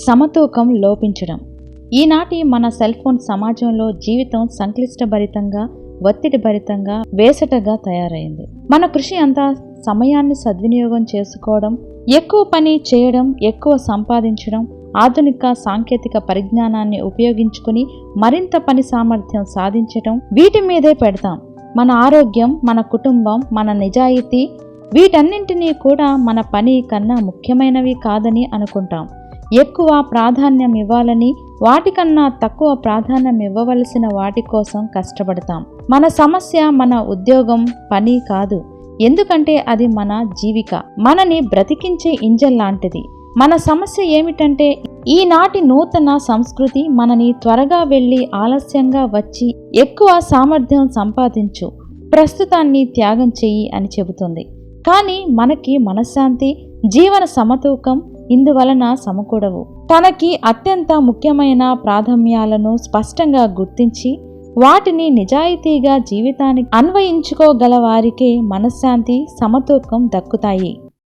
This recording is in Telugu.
సమతూకం లోపించడం. ఈనాటి మన సెల్ ఫోన్ సమాజంలో జీవితం సంక్లిష్టభరితంగా, ఒత్తిడిభరితంగా, వేసటగా తయారైంది. మన కృషి అంతా సమయాన్ని సద్వినియోగం చేసుకోవడం, ఎక్కువ పని చేయడం, ఎక్కువ సంపాదించడం, ఆధునిక సాంకేతిక పరిజ్ఞానాన్ని ఉపయోగించుకుని మరింత పని సామర్థ్యం సాధించడం, వీటి మీదే పెడతాం. మన ఆరోగ్యం, మన కుటుంబం, మన నిజాయితీ, వీటన్నింటినీ కూడా మన పని కన్నా ముఖ్యమైనవి కాదని అనుకుంటాం. ఎక్కువ ప్రాధాన్యం ఇవ్వాలని, వాటికన్నా తక్కువ ప్రాధాన్యం ఇవ్వవలసిన వాటి కోసం కష్టపడతాం. మన సమస్య మన ఉద్యోగం, పని కాదు. ఎందుకంటే అది మన జీవిక, మనని బ్రతికించే ఇంజన్ లాంటిది. మన సమస్య ఏమిటంటే ఈనాటి నూతన సంస్కృతి మనని త్వరగా వెళ్ళి ఆలస్యంగా వచ్చి ఎక్కువ సామర్థ్యం సంపాదించు, ప్రస్తుతాన్ని త్యాగం చెయ్యి అని చెబుతుంది. కానీ మనకి మనశ్శాంతి, జీవన సమతూకం ఇందువలన సమకూడవు. తనకి అత్యంత ముఖ్యమైన ప్రాధాన్యాలను స్పష్టంగా గుర్తించి వాటిని నిజాయితీగా జీవితానికి అన్వయించుకోగల వారికే మనశ్శాంతి, సమతూకం దక్కుతాయి.